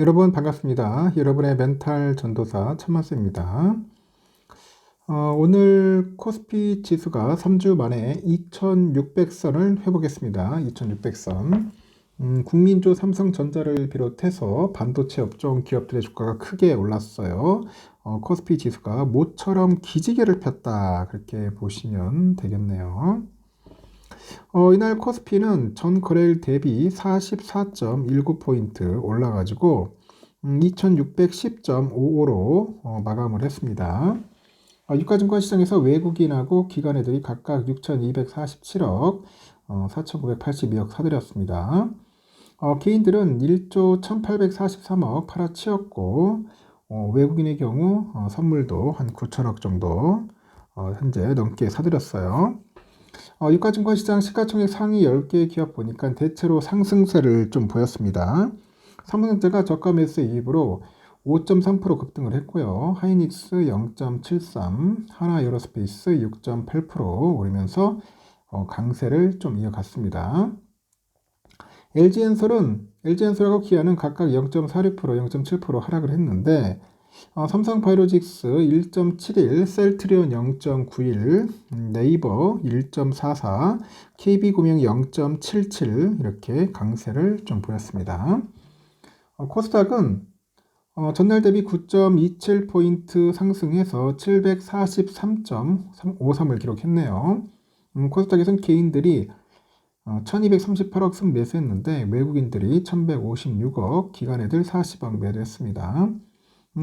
여러분 반갑습니다. 여러분의 멘탈 전도사 천만세입니다. 오늘 코스피 지수가 3주 만에 2600선을 회복했습니다. 2600선. 국민주 삼성전자를 비롯해서 반도체 업종 기업들의 주가가 크게 올랐어요. 코스피 지수가 모처럼 기지개를 폈다, 그렇게 보시면 되겠네요. 이날 코스피는 전 거래일 대비 44.19포인트 올라가지고 2610.55로 마감을 했습니다. 유가증권 시장에서 외국인하고 기관애들이 각각 6247억, 4982억 사들였습니다. 개인들은 1조 1843억 팔아치웠고, 외국인의 경우 선물도 한 9천억 정도 현재 넘게 사들였어요. 유가증권 시장 시가총액 상위 10개 기업 보니까 대체로 상승세를 좀 보였습니다. 삼성전자가 저가 매수 이입으로 5.3% 급등을 했고요. 하이닉스 0.73, 하나에어로스페이스 6.8% 오르면서 강세를 좀 이어갔습니다. LG엔솔하고 기아는 각각 0.46%, 0.7% 하락을 했는데 삼성바이오로직스 1.71, 셀트리온 0.91, 네이버 1.44, KB금융 0.77 이렇게 강세를 좀 보였습니다. 코스닥은 전날 대비 9.27포인트 상승해서 743.53을 기록했네요. 코스닥에서는 개인들이 1238억 순 매수했는데 외국인들이 1156억, 기관애들 40억 매도했습니다.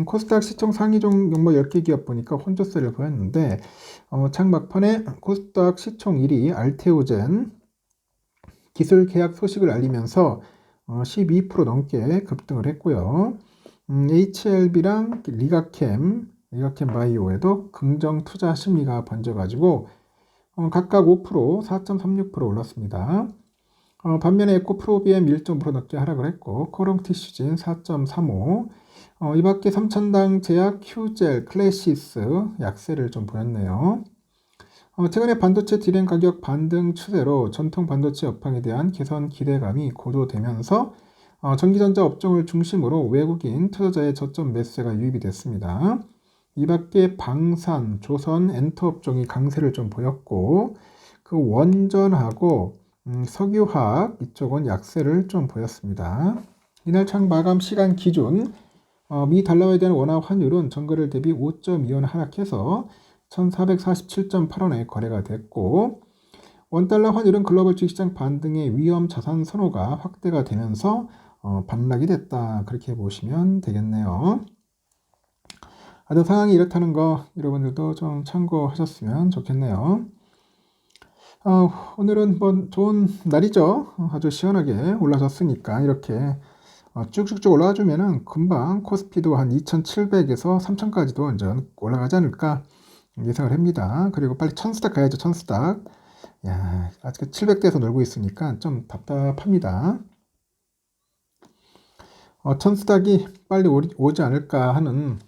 코스닥 시총 상위 종목 10개 기업 보니까 혼조세를 보였는데 장 막판에 코스닥 시총 1위 알테오젠 기술 계약 소식을 알리면서 12% 넘게 급등을 했고요. HLB랑 리가캠 바이오에도 긍정 투자 심리가 번져가지고 각각 5%, 4.36% 올랐습니다. 반면에 에코프로비엠 1.5% 넘게 하락을 했고 코롱티슈진 4.35, 이 밖에 삼천당 제약, 휴젤, 클래시스 약세를 좀 보였네요. 최근에 반도체 디램 가격 반등 추세로 전통 반도체 업황에 대한 개선 기대감이 고조되면서 전기전자 업종을 중심으로 외국인 투자자의 저점 매수세가 유입이 됐습니다. 이 밖에 방산, 조선, 엔터 업종이 강세를 좀 보였고 그 원전하고 석유화학 이쪽은 약세를 좀 보였습니다. 이날 장 마감 시간 기준 미 달러에 대한 원화 환율은 전거래일 대비 5.2원 하락해서 1447.8원에 거래가 됐고 원달러 환율은 글로벌 주식시장 반등의 위험 자산 선호가 확대가 되면서 반락이 됐다, 그렇게 보시면 되겠네요. 아주 상황이 이렇다는 거 여러분들도 좀 참고하셨으면 좋겠네요. 오늘은 뭐 좋은 날이죠. 아주 시원하게 올라졌으니까 이렇게 쭉쭉쭉 올라와 주면은 금방 코스피도 한 2700에서 3000까지도 완전 올라가지 않을까 예상을 합니다. 그리고 빨리 천스닥 가야죠. 천스닥. 야, 아직 700대에서 놀고 있으니까 좀 답답합니다. 천스닥이 빨리 오지 않을까 하는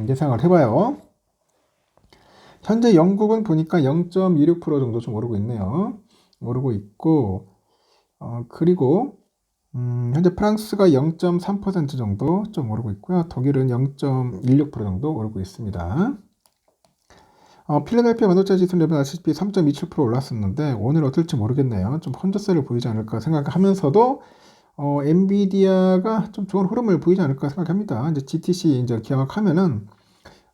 예상을 해봐요. 현재 영국은 보니까 0.26% 정도 좀 오르고 있네요. 오르고 있고 그리고 현재 프랑스가 0.3% 정도 좀 오르고 있고요. 독일은 0.16% 정도 오르고 있습니다. 필라델피아 반도체 지수는 여러분 아시다시피 3.27% 올랐었는데 오늘 어떨지 모르겠네요. 좀 혼조세를 보이지 않을까 생각하면서도 엔비디아가 좀 좋은 흐름을 보이지 않을까 생각합니다. 이제 GTC 이제 개막하면은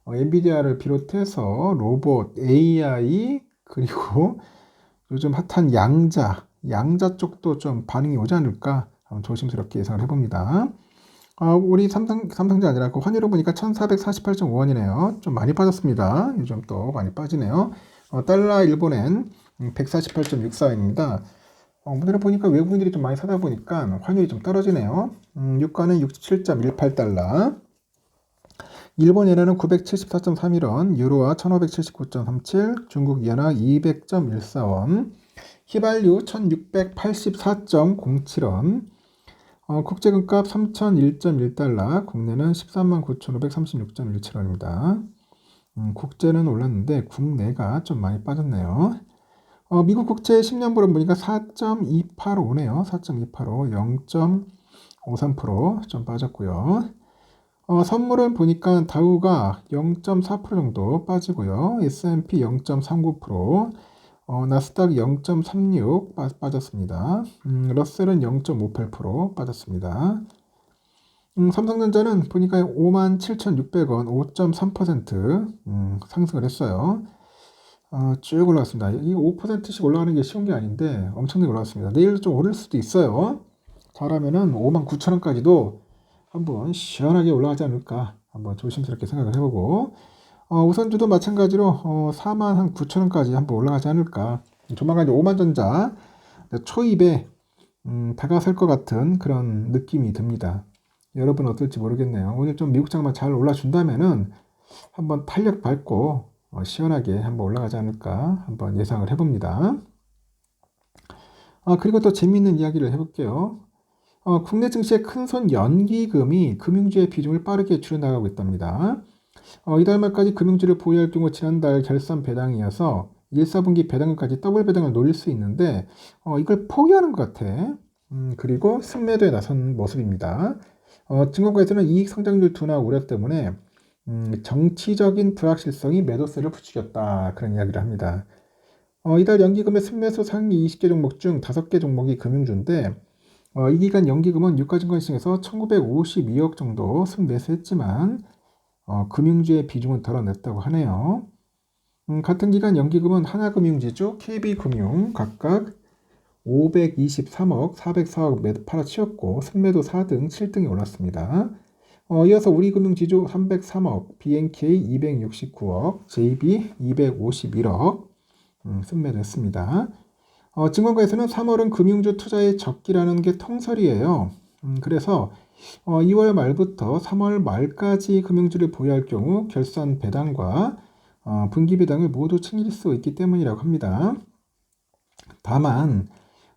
엔비디아를 비롯해서 로봇, AI 그리고 요즘 핫한 양자 쪽도 좀 반응이 오지 않을까 조심스럽게 예상을 해봅니다. 우리 삼성전자 아니라 그 환율을 보니까 1448.5원이네요. 좀 많이 빠졌습니다. 요즘 또 많이 빠지네요. 달러 일본엔 148.64원입니다. 오늘은 보니까 외국인들이 좀 많이 사다 보니까 환율이 좀 떨어지네요. 유가는 67.18달러. 일본 엔화는 974.31원, 유로화 1579.37, 중국 위안화 200.14원, 휘발유 1684.07원, 국제금값 3001.1달러, 국내는 139,536.17원입니다. 국제는 올랐는데 국내가 좀 많이 빠졌네요. 미국 국채 10년물은 보니까 4.285네요. 4.285, 0.53%좀 빠졌고요. 선물은 보니까 다우가 0.4% 정도 빠지고요. S&P 0.39%, 나스닥 0.36 빠졌습니다. 러셀은 0.58% 빠졌습니다. 삼성전자는 보니까 57,600원 5.3% 상승을 했어요. 쭉 올라왔습니다. 이 5%씩 올라가는 게 쉬운 게 아닌데 엄청나게 올라왔습니다. 내일 좀 오를 수도 있어요. 잘하면은 59,000원까지도 한번 시원하게 올라가지 않을까 한번 조심스럽게 생각을 해보고, 우선주도 마찬가지로 49,000원까지 한번 올라가지 않을까. 조만간 이제 오만전자 초입에 다가설 것 같은 그런 느낌이 듭니다. 여러분 어떨지 모르겠네요. 오늘 좀 미국 장만 잘 올라준다면은 한번 탄력 밟고 시원하게 한번 올라가지 않을까 한번 예상을 해봅니다. 그리고 또 재미있는 이야기를 해볼게요. 국내 증시의 큰손 연기금이 금융주의 비중을 빠르게 줄여나가고 있답니다. 이달 말까지 금융주를 보유할 경우 지난달 결산 배당이어서 1, 4분기 배당금까지 더블 배당을 노릴 수 있는데 이걸 포기하는 것 같아. 그리고 순매도에 나선 모습입니다. 증권가에서는 이익 성장률 둔화 우려 때문에 정치적인 불확실성이 매도세를 부추겼다. 그런 이야기를 합니다. 이달 연기금의 순매수 상위 20개 종목 중 5개 종목이 금융주인데 이 기간 연기금은 유가증권시장에서 1952억 정도 순매수했지만 금융주의 비중은 덜어냈다고 하네요. 같은 기간 연기금은 하나금융지주, KB금융 각각 523억, 404억 매도 팔아치웠고 순매도 4등, 7등이 올랐습니다. 이어서 우리금융지주 303억, BNK 269억, JB 251억 순매도했습니다. 증권가에서는 3월은 금융주 투자의 적기라는 게 통설이에요. 그래서 2월 말부터 3월 말까지 금융주를 보유할 경우 결산 배당과 분기 배당을 모두 챙길 수 있기 때문이라고 합니다. 다만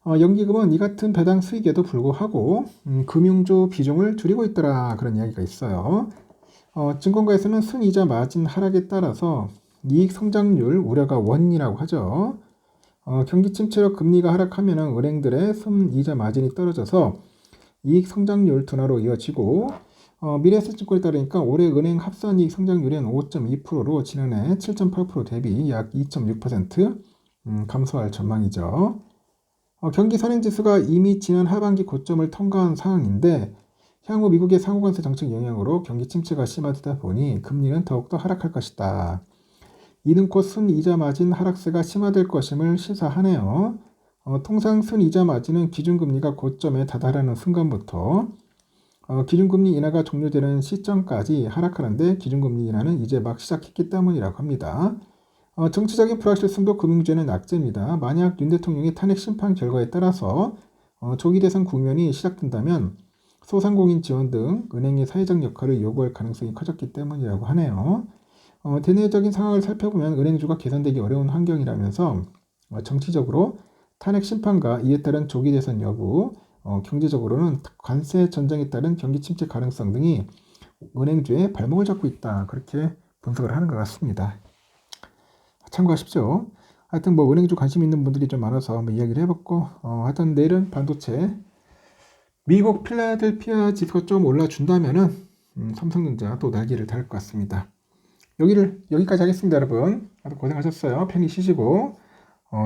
연기금은 이 같은 배당 수익에도 불구하고 금융주 비중을 줄이고 있더라 그런 이야기가 있어요. 증권가에서는 순이자 마진 하락에 따라서 이익 성장률 우려가 원인이라고 하죠. 경기 침체로 금리가 하락하면 은행들의 순이자 마진이 떨어져서 이익 성장률 둔화로 이어지고 미래에셋증권에 따르니까 올해 은행 합산이익 성장률은 5.2%로 지난해 7.8% 대비 약 2.6% 감소할 전망이죠. 경기 선행지수가 이미 지난 하반기 고점을 통과한 상황인데 향후 미국의 상호관세 정책 영향으로 경기 침체가 심화되다 보니 금리는 더욱더 하락할 것이다. 이는 곧 순이자 마진 하락세가 심화될 것임을 시사하네요. 통상 순이자 마진은 기준금리가 고점에 다다르는 순간부터 기준금리 인하가 종료되는 시점까지 하락하는데 기준금리 인하는 이제 막 시작했기 때문이라고 합니다. 정치적인 불확실성도 금융주에는 악재입니다. 만약 윤 대통령의 탄핵 심판 결과에 따라서 조기 대선 국면이 시작된다면 소상공인 지원 등 은행의 사회적 역할을 요구할 가능성이 커졌기 때문이라고 하네요. 대내적인 상황을 살펴보면 은행주가 개선되기 어려운 환경이라면서 정치적으로 탄핵 심판과 이에 따른 조기 대선 여부, 경제적으로는 관세 전쟁에 따른 경기 침체 가능성 등이 은행주의 발목을 잡고 있다. 그렇게 분석을 하는 것 같습니다. 참고하십시오. 하여튼 뭐 은행주 관심 있는 분들이 좀 많아서 한번 이야기를 해봤고, 하여튼 내일은 반도체 미국 필라델피아 지수가 좀 올라준다면은 삼성전자 또 날개를 달 것 같습니다. 여기까지 하겠습니다, 여러분. 다들 고생하셨어요. 편히 쉬시고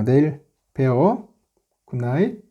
내일 봬요. 굿나잇.